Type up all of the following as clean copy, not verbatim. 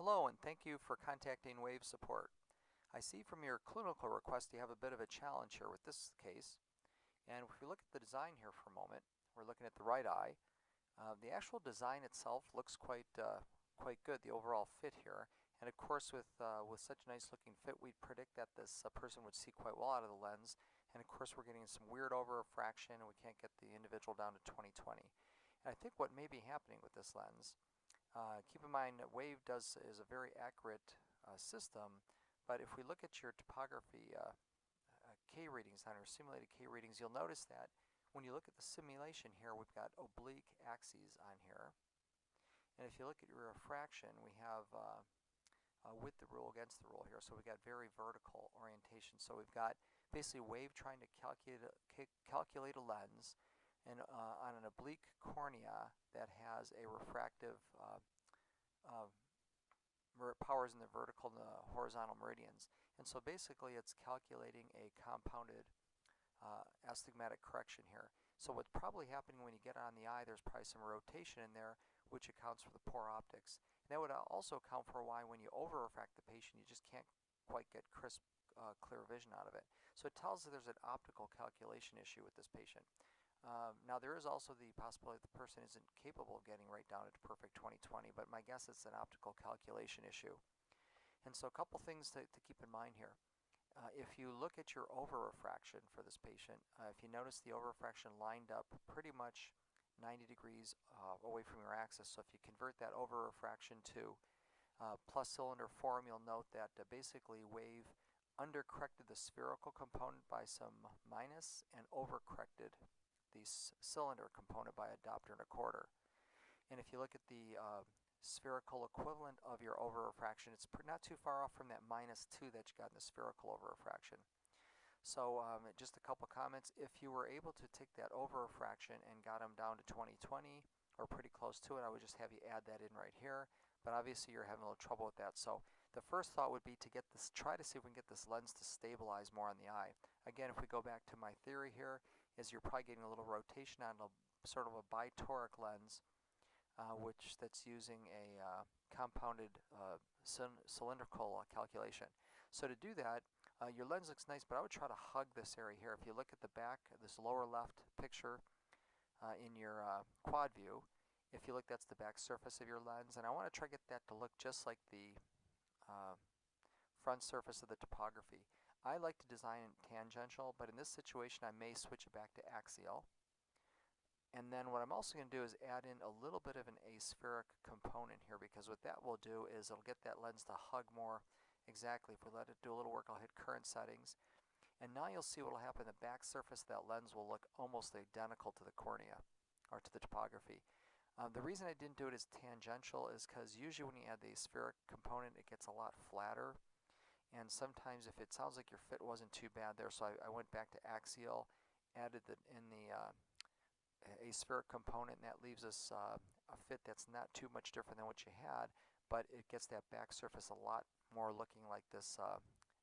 Hello, and thank you for contacting Wave Support. I see from your clinical request you have a bit of a challenge here with this case. And if we look at the design here for a moment, we're looking at the right eye. The actual design itself looks quite good, the overall fit here. And of course, with such a nice looking fit, we'd predict that this person would see quite well out of the lens. And of course, we're getting some weird over refraction, and we can't get the individual down to 20/20. And I think what may be happening with this lens, keep in mind that Wave is a very accurate system, but if we look at your topography K readings on our simulated K readings, you'll notice that when you look at the simulation here, we've got oblique axes on here. And if you look at your refraction, we have with the rule against the rule here, so we've got very vertical orientation. So we've got basically Wave trying to calculate a lens and on an oblique cornea that has a refractive powers in the vertical and the horizontal meridians. And so basically it's calculating a compounded astigmatic correction here. So what's probably happening when you get on the eye, there's probably some rotation in there, which accounts for the poor optics. And that would also account for why when you over-refract the patient, you just can't quite get crisp, clear vision out of it. So it tells us there's an optical calculation issue with this patient. Now there is also the possibility that the person isn't capable of getting right down to perfect 20/20, but my guess it's an optical calculation issue. And so a couple things to keep in mind here. If you look at your over-refraction for this patient, if you notice the over-refraction lined up pretty much 90 degrees away from your axis, so if you convert that over-refraction to plus cylinder form, you'll note that basically Wave undercorrected the spherical component by some minus and overcorrected the cylinder component by a diopter and a quarter. And if you look at the spherical equivalent of your over-refraction, it's not too far off from that -2 that you got in the spherical over-refraction. So just a couple comments. If you were able to take that over-refraction and got them down to 20/20 or pretty close to it, I would just have you add that in right here. But obviously you're having a little trouble with that. So the first thought would be to get this, try to see if we can get this lens to stabilize more on the eye. Again, if we go back to my theory here, is you're probably getting a little rotation on a sort of a bitoric lens, that's using a compounded cylindrical calculation. So to do that, your lens looks nice, but I would try to hug this area here. If you look at the back, this lower left picture in your quad view, if you look, that's the back surface of your lens, and I want to try to get that to look just like the front surface of the topography. I like to design it tangential, but in this situation I may switch it back to axial. And then what I'm also going to do is add in a little bit of an aspheric component here, because what that will do is it'll get that lens to hug more exactly. If we let it do a little work, I'll hit current settings. And now you'll see what will happen. The back surface of that lens will look almost identical to the cornea, or to the topography. The reason I didn't do it as tangential is because usually when you add the aspheric component, it gets a lot flatter. And sometimes if it sounds like your fit wasn't too bad there, so I went back to axial, added in the aspheric component, and that leaves us a fit that's not too much different than what you had, but it gets that back surface a lot more looking like this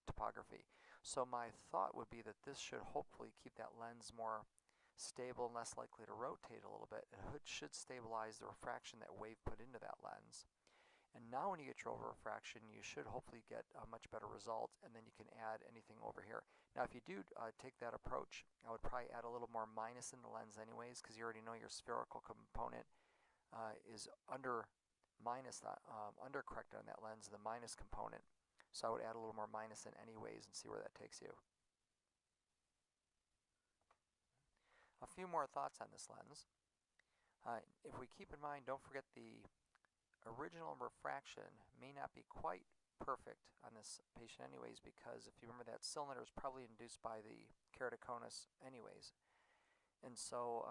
topography. So my thought would be that this should hopefully keep that lens more stable and less likely to rotate a little bit. It should stabilize the refraction that Wave put into that lens. And now when you get your over-refraction, you should hopefully get a much better result, and then you can add anything over here. Now if you do take that approach, I would probably add a little more minus in the lens anyways, because you already know your spherical component is undercorrected on that lens, the minus component. So I would add a little more minus in anyways and see where that takes you. A few more thoughts on this lens. If we keep in mind, don't forget the original refraction may not be quite perfect on this patient anyways, because if you remember, that cylinder is probably induced by the keratoconus anyways. And so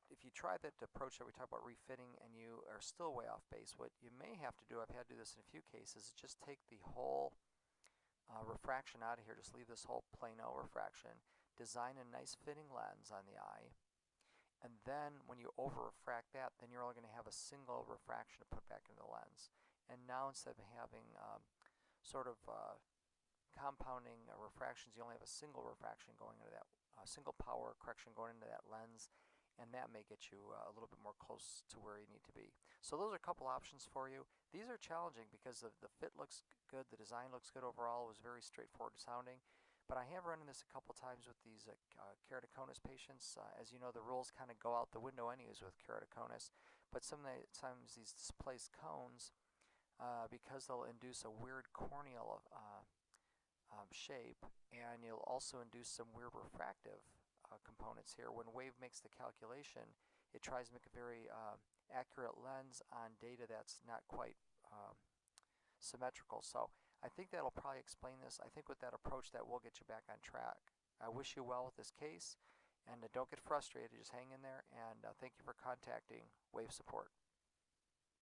if you try that approach that we talked about refitting and you are still way off base, what you may have to do, I've had to do this in a few cases, is just take the whole refraction out of here, just leave this whole plano refraction, design a nice fitting lens on the eye, and then when you over-refract that, then you're only going to have a single refraction to put back into the lens. And now instead of having compounding refractions, you only have a single refraction going into that, single power correction going into that lens, and that may get you a little bit more close to where you need to be. So those are a couple options for you. These are challenging because the fit looks good, the design looks good overall, it was very straightforward sounding. But I have run into this a couple times with these keratoconus patients. As you know, the rules kind of go out the window anyways with keratoconus. But sometimes these displaced cones, because they'll induce a weird corneal shape, and you'll also induce some weird refractive components here. When Wave makes the calculation, it tries to make a very accurate lens on data that's not quite symmetrical. So I think that'll probably explain this. I think with that approach, that will get you back on track. I wish you well with this case, and don't get frustrated. Just hang in there, and thank you for contacting Wave Support.